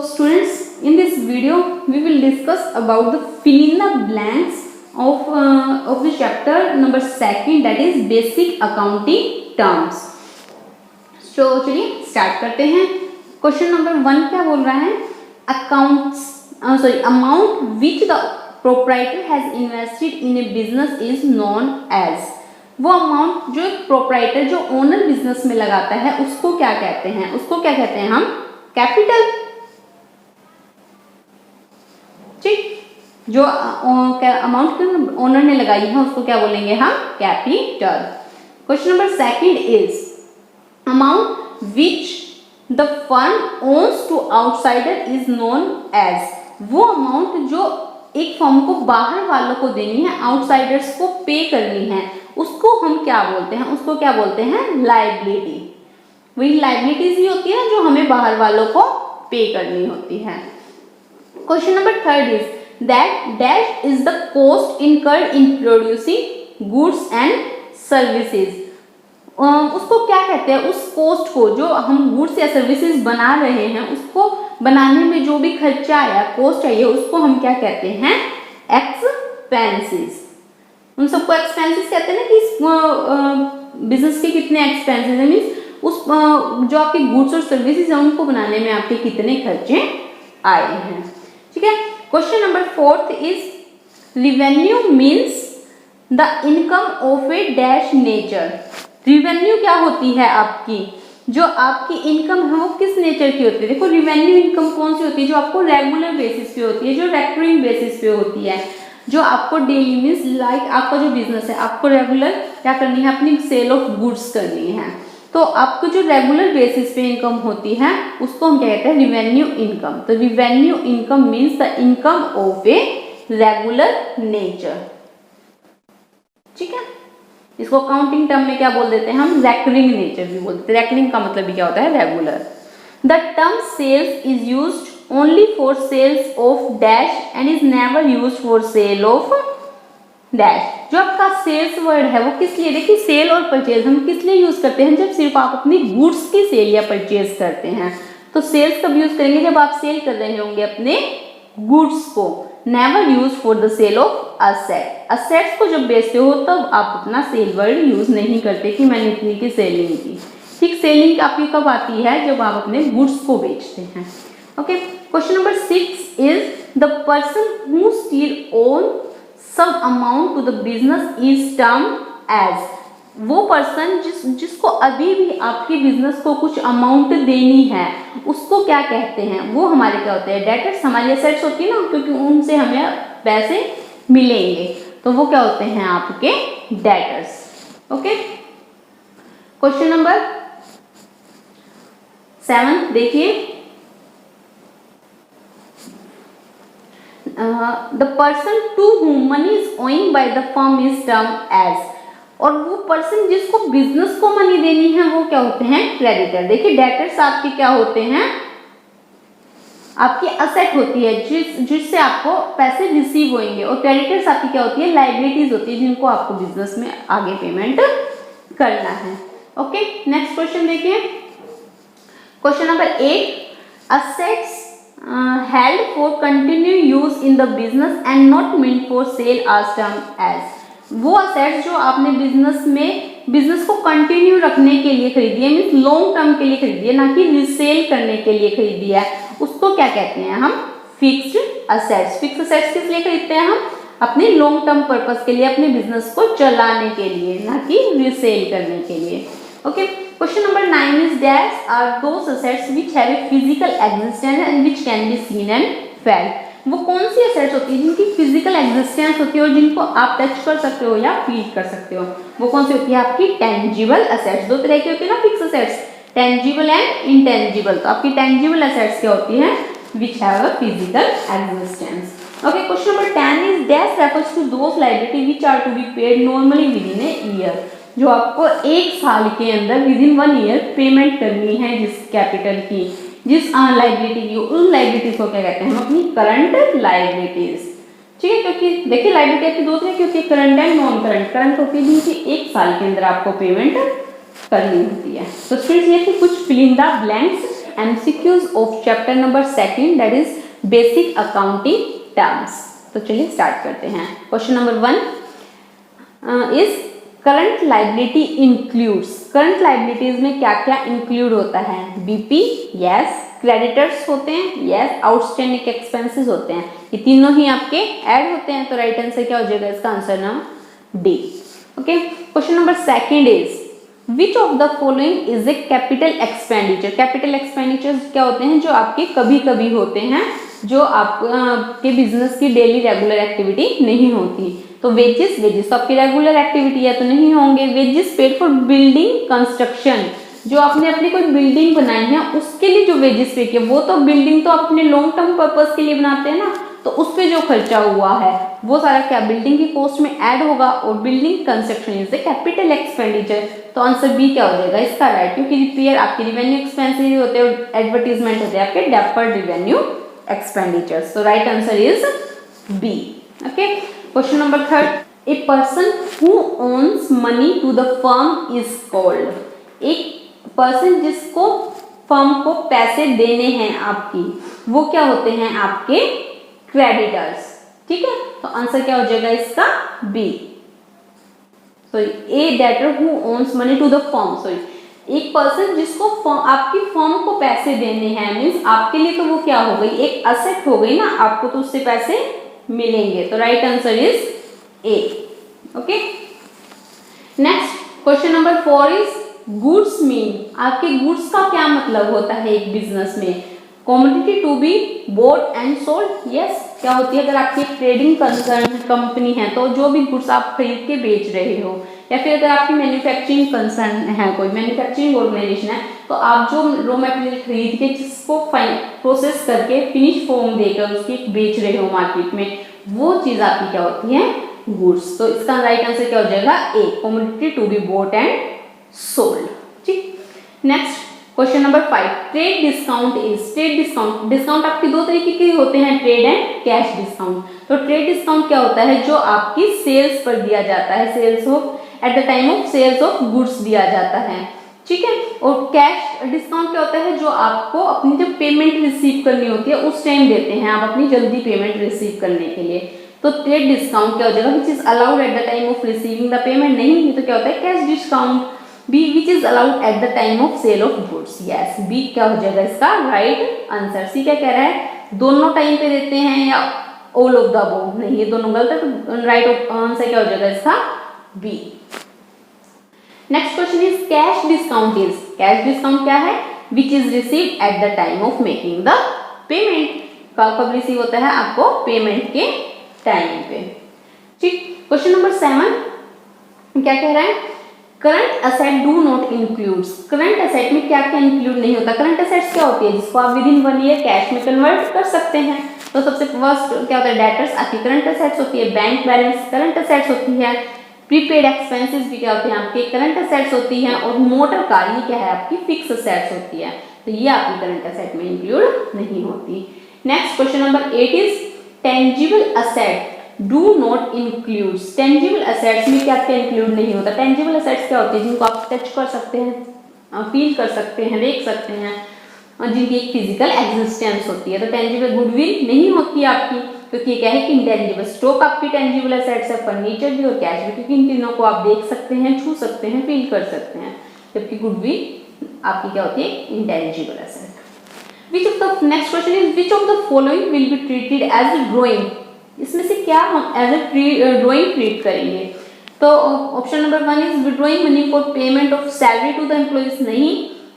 students, in this video we will discuss about the fill in the blanks of the chapter number 2, that is basic accounting terms. तो चलिए start करते हैं. Question number 1 क्या बोल रहा है? Amount which the proprietor has invested in a business is known as. वो amount जो एक प्रोप्राइटर जो ओनर बिजनेस में लगाता है उसको क्या कहते हैं? उसको क्या कहते हैं हम? कैपिटल. ठीक, जो अमाउंट ओनर ने लगाई है उसको क्या बोलेंगे हम? Capital. Question number 2 is amount which the firm owes to outsider is known as. वो अमाउंट जो एक फर्म को बाहर वालों को देनी है, आउटसाइडर्स को पे करनी है, उसको हम क्या बोलते हैं? उसको क्या बोलते हैं? लायबिलिटी. वही लायबिलिटीज ही होती है जो हमें बाहर वालों को पे करनी होती है. Question number 3 is that dash is the cost incurred in producing goods and services. उसको क्या कहते हैं? उस कॉस्ट को जो हम गुड्स या सर्विसेज बना रहे हैं उसको बनाने में जो भी खर्चा आया, कॉस्ट आई है, उसको हम क्या कहते हैं? एक्सपेंसेस. उन सबको एक्सपेंसेस कहते हैं ना कि बिजनेस के कितने एक्सपेंसेस है, मीन्स उस जो आपकी गुड्स और सर्विसेज है उनको बनाने में आपके कितने खर्चे आए हैं. ठीक है. Question number 4 is revenue means the income of A dash nature. Revenue क्या होती है? आपकी जो आपकी इनकम है वो किस नेचर की होती है? देखो, रिवेन्यू इनकम कौन सी होती है? जो आपको रेगुलर बेसिस पे होती है, जो रेकरिंग बेसिस पे होती है, जो आपको डेली मीन्स लाइक आपका जो बिजनेस है आपको रेगुलर क्या करनी है? अपनी सेल ऑफ गुड्स करनी है. तो आपको जो रेगुलर बेसिस पे इनकम होती है उसको हम क्या कहते हैं? Revenue income. तो revenue income means the income of a regular nature. ठीक है. इसको अकाउंटिंग टर्म में क्या बोल देते हैं हम? रेकरिंग नेचर भी बोलते हैं. रेकरिंग का मतलब भी क्या होता है? Regular. The term sales is used only for sales of dash and is never used for sale of dash. जो आपका सेल्स वर्ड है वो किस लिए? देखिए, सेल और परचेज हम किस लिए यूज करते हैं? जब सिर्फ आप अपनी गुड्स की सेल या परचेज करते हैं तो सेल्स कब यूज करेंगे? जब आप सेल कर रहे होंगे अपने गुड्स को. Never use for the sale of asset. Assets को जब बेचते हो तब आप अपना सेल वर्ड यूज नहीं करते कि मैंने इतनी की सेलिंग की. ठीक, सेलिंग आपकी कब आती है? जब आप अपने गुड्स को बेचते हैं. Okay. Question number 6 is the person who still own some amount to the business is termed as. वो पर्सन जिसको अभी भी आपके बिजनेस को कुछ अमाउंट देनी है उसको क्या कहते हैं? वो हमारे क्या होते हैं? डेटर्स. हमारी एसेट्स होती है ना, क्योंकि उनसे हमें पैसे मिलेंगे, तो वो क्या होते हैं? आपके डेटर्स. ओके. क्वेश्चन नंबर 7 देखिए. The person to whom money is owing by the firm is termed as. और वो पर्सन जिसको बिजनेस को मनी देनी है वो क्या होते हैं? क्रेडिटर. देखिए, डेटर्स आपके क्या होते हैं? आपकी असेट होती है जिससे आपको पैसे रिसीव होंगे, और क्रेडिटर्स आपकी क्या होती है? लायबिलिटीज होती है जिनको आपको बिजनेस में आगे पेमेंट करना है. ओके. नेक्स्ट क्वेश्चन देखिए. Question number 8 assets held for continued use in the business and not meant for sale as termed as. वो असेट्स जो आपने बिजनेस को कंटिन्यू रखने के लिए खरीदी है, मीन्स लॉन्ग टर्म के लिए खरीदी है, ना कि रीसेल करने के लिए खरीदी है, उसको क्या कहते हैं हम? Fixed assets. फिक्स्ड असेट्स किस लिए खरीदते हैं हम? अपने लॉन्ग टर्म पर्पस के लिए, अपने बिजनेस को चलाने के लिए, ना कि रीसेल करने के लिए. Okay. Question number 9 is dash are those assets which have a physical existence and which can be seen and felt. वो कौन सी assets होती है जिनकी physical existence होती है और जिनको आप टच कर सकते हो या फील कर सकते हो? वो कौन सी होती है? आपकी tangible assets. दो तरह की होती है ना fixed assets, tangible and intangible. तो आपकी tangible assets क्या होती है? Which have a physical existence. Okay. Question number 10 is dash refers to those liability which are to be paid normally within a year. जो आपको एक साल के अंदर विदिन 1 ईयर पेमेंट करनी है जिस कैपिटल की, जिस लाइबिलिटी की, उन लाइबिलिटीज को क्या कहते हैं हम? अपनी करंट लाइबिलिटीज. ठीक है. क्योंकि देखिए, लाइबिलिटी आपकी दो तरह की होती है, current and non current. Current होती है जिनकी एक साल के अंदर आपको पेमेंट करनी होती है. तो स्टूडेंट्स ये थी कुछ fill in the blanks MCQs of chapter number 2 that is basic accounting terms. तो चलिए स्टार्ट करते हैं। Question number 1 is current liability includes, current liabilities में क्या क्या इंक्लूड होता है? बीपी यस, क्रेडिटर्स होते हैं यस, आउटस्टैंडिंग एक्सपेंसेस होते हैं, ये तीनों ही आपके ऐड होते हैं। तो राइट आंसर क्या हो जाएगा इसका? Answer number D. Okay, question number 2 is which of the following is a capital expenditure. Capital expenditure क्या होते हैं? जो आपके कभी कभी होते हैं, जो आपके बिजनेस की डेली रेगुलर एक्टिविटी नहीं होती। तो वेजेस, वेजेस तो आपकी रेगुलर एक्टिविटी है तो नहीं होंगे। Wages paid for building construction, जो आपने अपनी कोई बिल्डिंग बनाई है उसके लिए जो वेजेस पे किए, वो तो बिल्डिंग तो अपने लॉन्ग टर्म पर्पस के लिए बनाते हैं ना, तो उस पे जो खर्चा हुआ है वो सारा क्या बिल्डिंग की कॉस्ट में ऐड होगा। और building construction is a capital expenditure. तो आंसर बी क्या हो जाएगा इसका? राइट, क्योंकि रिपेयर आपकी रिवेन्यू एक्सपेंसेस होते हैं और एडवर्टीजमेंट होते हैं आपके डेफर्ड रिवेन्यू एक्सपेंडिचर्स। तो right answer is B. Okay, question number 3, a person who owns money to the firm is called. एक पर्सन जिसको फर्म को पैसे देने हैं आपकी, वो क्या होते हैं? आपके क्रेडिटर्स। ठीक है, तो आंसर क्या हो जाएगा इसका? B. Sorry, a debtor who owns money to the firm. Sorry, एक पर्सन जिसको आपकी फर्म को पैसे देने हैं, मीन्स आपके लिए तो वो क्या हो गई? एक असेट हो गई ना, आपको तो उससे पैसे मिलेंगे। तो right answer is A. Okay, next question number 4 is goods mean. आपके गुड्स का क्या मतलब होता है एक बिजनेस में? Commodity to be bought and sold. Yes, क्या होती है? अगर आपकी ट्रेडिंग कंसर्न कंपनी है तो जो भी गुड्स आप खरीद के बेच रहे हो, या फिर अगर आपकी मैन्युफैक्चरिंग कंसर्न है, कोई मैन्युफैक्चरिंग ऑर्गेनाइजेशन है, तो आप जो रॉ मटेरियल खरीद के जिसको प्रोसेस करके फिनिश फॉर्म देकर उसकी बेच रहे हो मार्केट में, वो चीज आपकी क्या होती है? गुड्स। तो इसका राइट आंसर क्या हो जाएगा? A, commodity to be bought and sold. ठीक, next question number 5, trade discount is. Trade discount, discount आपके दो तरीके के होते हैं, ट्रेड एंड कैश डिस्काउंट। तो ट्रेड डिस्काउंट क्या होता है? जो आपकी सेल्स पर दिया जाता है, sales of at the time of sales of goods दिया जाता है। ठीक है, और कैश डिस्काउंट क्या होता है? जो आपको अपनी जब पेमेंट रिसीव करनी होती है उस टाइम देते हैं आप अपनी जल्दी पेमेंट रिसीव करने के लिए। तो ट्रेड डिस्काउंट क्या हो जाएगा? Which is allowed at the time of receiving the payment. नहीं, तो क्या होता है? Cash discount. B, which is allowed at the time of sale of goods. Yes, B क्या हो जाएगा इसका? Right answer. सी क्या कह रहा है? दोनों टाइम पे देते हैं या ऑल ऑफ द अबव? नहीं, ये दोनों गलत है, तो राइट आंसर क्या हो जाएगा इसका? B. Next question is cash discount is. Cash discount क्या है? Which is received at the time of making the payment. कब रिसीव होता है? आपको पेमेंट के टाइम पे। ठीक, क्वेश्चन नंबर 7 क्या कह रहा है? Current asset do not includes. Current asset में क्या क्या इंक्लूड नहीं होता? करंट असेट्स क्या होती है? जिसको आप विद इन 1 ईयर कैश में कन्वर्ट कर सकते हैं। तो सबसे फर्स्ट क्या होता है? डेटर्स आपकी करंट असेट्स होती है, बैंक बैलेंस करंट असेट्स होती है, प्रीपेड एक्सपेंसेस भी क्या होते हैं? आपके करंट असेट्स होती हैं, और मोटर कार ये क्या है? आपकी फिक्स असेट्स होती है। तो ये आपकी करंट असेट में इंक्लूड नहीं होती। Next question number 8 is tangible asset do not include. Tangible assets में क्या क्या इंक्लूड नहीं होता? टेंजिबल असेट्स क्या होती है? जिनको आप टच कर सकते हैं, फील कर सकते हैं, देख सकते हैं, और जिनकी एक फिजिकल एग्जिस्टेंस होती है। तो टेंजिबल गुडविल नहीं होती आपकी, क्योंकि ये क्या है कि इंटेंजिबल। स्टॉक आपकी टेंजिबल असेट्स है, फर्नीचर भी और कैश भी, क्योंकि इन तीनों को आप देख सकते हैं, छू सकते हैं, फील कर सकते हैं। जबकि गुडविल आपकी क्या होती है? Intangible asset. Which of the next question is which of the following will be treated as a drawing. इसमें से क्या हम एज ए ड्राइंग ट्रीट करेंगे? तो option number 1 is withdrawing money for payment of salary to the employees. नहीं,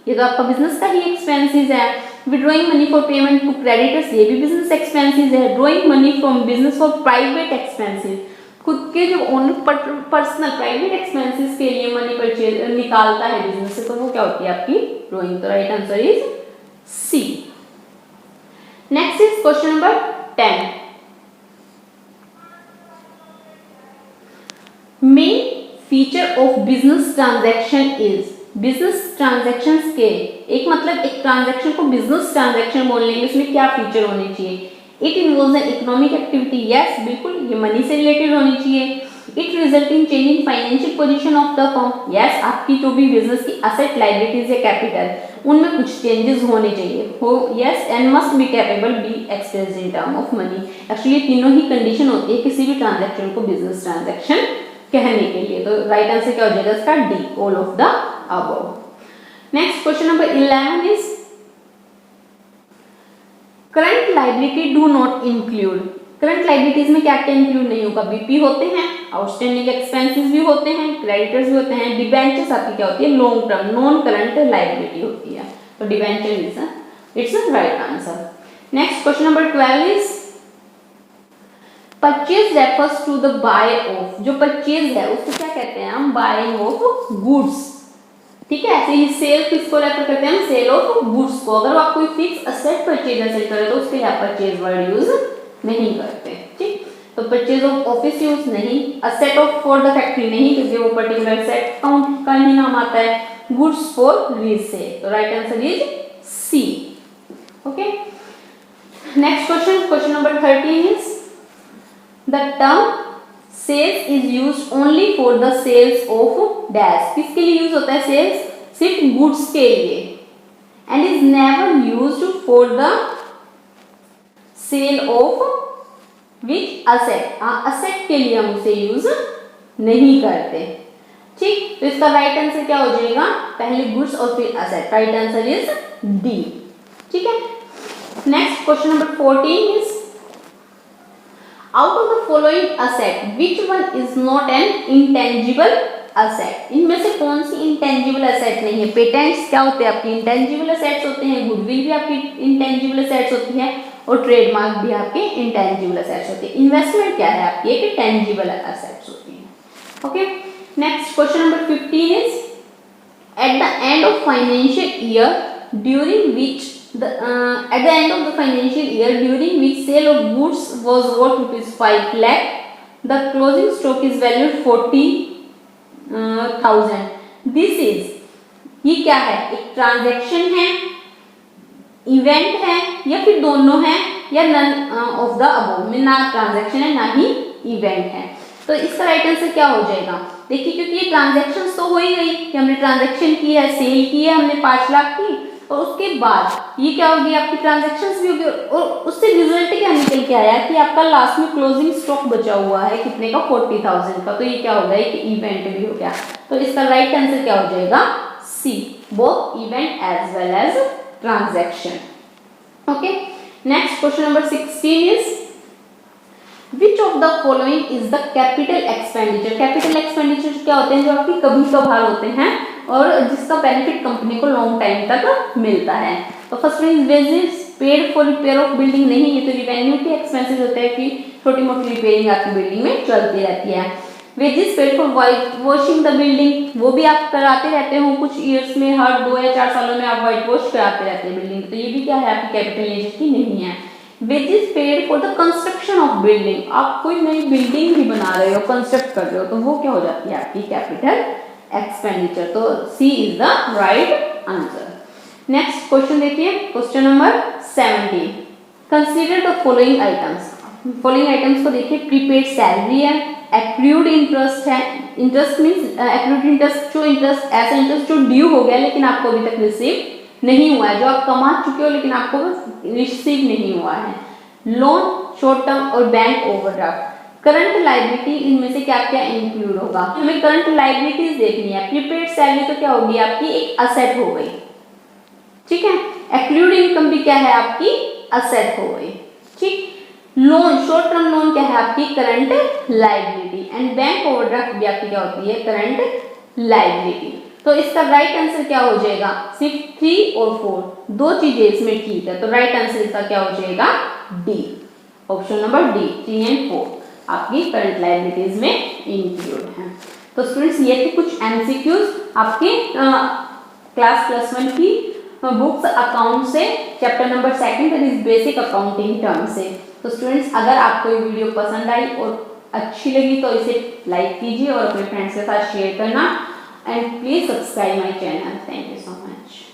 ये तो आपका बिजनेस का ही एक्सपेंसेस है। Withdrawing money for payment to creditors, ये भी बिजनेस एक्सपेंसेस है। Drawing money from business for private expenses, खुद के जो ओन पर्सनल प्राइवेट एक्सपेंसेस के लिए मनी परचेज निकालता है बिजनेस से, तो वो क्या होती है? आपकी ड्रॉइंग। तो right answer is C. Next is question number 10, main feature of business transaction is. Business transactions के एक मतलब एक ट्रांजैक्शन को बिजनेस ट्रांजैक्शन बोल लेंगे, उसमें क्या फीचर होने चाहिए? It involves an economic activity. Yes, बिल्कुल, ये मनी से रिलेटेड होनी चाहिए। It result in change in financial position of the firm. Yes, आपकी जो भी बिजनेस की असेट, लायबिलिटीज या कैपिटल, उनमें कुछ चेंजेस होने चाहिए हो। Yes, and must be capable be expressed in term of money. Actually तीनों ही कंडीशन होती है किसी भी ट्रांजैक्शन को बिजनेस ट्रांजैक्शन कहने के लिए। तो राइट आंसर क्या हो जाएगा इसका? D, all of the above. Next question number 11 is current liability do not include. Current liabilities में क्या क्या इंक्लूड नहीं होगा? बीपी होते हैं, आउटस्टैंडिंग एक्सपेंसेस भी होते हैं, क्रेडिटर्स भी होते हैं, डिबेंचर्स आपकी क्या होती है? Long term non current liability होती है। तो debenture is it's a right answer. Next question number 12 is purchase refers to the buy of. जो परचेज है उसको क्या कहते हैं हम? Buying of goods. ठीक है, ऐसे ही सेल किसको रेफर करते हैं हम? सेल ऑफ गुड्स को। अगर आप कोई फिक्स असेट परचेज असेट करें तो उसके लिए आप परचेज वर्ड यूज नहीं करते। ठीक, तो परचेज ऑफ ऑफिस यूज नहीं, asset of for the factory नहीं, क्योंकि वो पर्टिकुलर सेट काउंट का ही नाम आता है। गुड्स फॉर रीसेल, तो right answer is C. Okay, next question, question number 13 is the term sales is used only for the sales of dash. किसके लिए यूज होता है सेल्स? सिर्फ गुड्स के लिए। And is never used for the sale of which asset. Asset के लिए हम उसे यूज नहीं करते। ठीक, तो इसका राइट आंसर क्या हो जाएगा? पहले गुड्स और फिर asset. Right answer is D. ठीक है, next question number 14 is out of the following asset which one is not an intangible asset. इनमें से कौन सी इंटेंजिबल असेट नहीं है? पेटेंट्स क्या होते हैं आपकी? इंटेंजिबल असेट्स होते हैं, गुडविल भी आपकी इंटेंजिबल असेट्स होती है, और ट्रेडमार्क भी आपके इंटेंजिबल असेट्स होते हैं। इन्वेस्टमेंट क्या है आपकी? एक टेंजिबल असेट्स होती है। Okay, next question number 15 is at the end of financial year during which at the end of the financial year during which sale of goods was worth ₹5 lakh, the closing stock is valued 40,000. This is, ये क्या है? एक transaction है, event है, या फिर दोनों है, या नन ऑफ द अबव में ना ट्रांजैक्शन है ना ही इवेंट है। तो इसका राइट आंसर क्या हो जाएगा? देखिए, क्योंकि ये ट्रांजैक्शन तो हो ही गई कि हमने ट्रांजैक्शन की है, सेल की है हमने 5 लाख की, और उसके बाद ये क्या होगी? आपकी ट्रांजैक्शंस भी होगी, और उससे रिजल्ट क्या निकल के आया कि आपका लास्ट में क्लोजिंग स्टॉक बचा हुआ है कितने का? 40,000 का। तो ये क्या होगा? एक इवेंट भी हो गया। तो इसका राइट आंसर क्या हो जाएगा? C, both event as well as transaction. Okay, next question number 16 is which of the following is the capital expenditure. Capital expenditure क्या होते हैं? जो आपकी कभी कभार होते हैं और जिसका बेनिफिट कंपनी को लॉन्ग टाइम तक मिलता है। तो first one is wages paid for repair of building. नहीं, ये तो रिवेन्यू के एक्सपेंसेस होते हैं कि छोटी मोटी रिपेयरिंग आपकी बिल्डिंग में चलती रहती है। Wages paid for white washing the building, वो भी आप कराते रहते हो कुछ ईयर्स में, हर 2 या 4 सालों में आप वाइट वॉश कराते रहते हैं बिल्डिंग। तो ये भी क्या है? आपकी कैपिटल नेचर की नहीं है। Wages paid for the construction of building, आप कोई नई बिल्डिंग भी बना रहे हो, कंस्ट्रक्ट कर रहे हो, तो वो क्या हो जाती है? आपकी कैपिटल एक्सपेंडिचर। तो C is the right answer. Next question देखिए, question number 17, consider the following items. Following items को देखिए, प्रीपेड सैलरी है, एक्रूड इंटरेस्ट है। इंटरेस्ट मीन्स एक्रूड इंटरेस्ट, जो इंटरेस्ट ऐसा इंटरेस्ट जो ड्यू हो गया लेकिन आपको अभी तक रिसीव नहीं हुआ है, जो आप कमा चुके हो लेकिन आपको रिसीव नहीं हुआ है। लोन, शॉर्ट टर्म और बैंक ओवरड्राफ्ट। करंट लायबिलिटी, इनमें से क्या क्या इंक्लूड होगा? हमें करंट लायबिलिटीज देखनी है। प्रीपेड सैलरी तो क्या होगी? आपकी एक असेट हो गई। ठीक है, एक्रूड इनकम भी क्या है? आपकी असेट हो गई। ठीक, लोन, शॉर्ट टर्म लोन क्या है? आपकी current liability. And bank overdraft भी आपकी क्या होती है? Current liability. तो इसका राइट आंसर क्या हो जाएगा? सिर्फ 3 और 4 दो चीजें इसमें ठीक है। तो राइट आंसर इसका क्या हो जाएगा? D, option number D, 3 and 4 आपकी करंट लायबिलिटीज में इंक्लूड है। तो स्टूडेंट्स, ये थे कुछ एमसीक्यूज आपके क्लास +1 की बुक्स अकाउंट से, chapter number 2 that is basic accounting term से। तो स्टूडेंट्स, अगर आपको ये वीडियो पसंद आई और अच्छी लगी तो इसे लाइक कीजिए और अपने फ्रेंड्स के साथ शेयर करना, and please subscribe my channel. Thank you so much.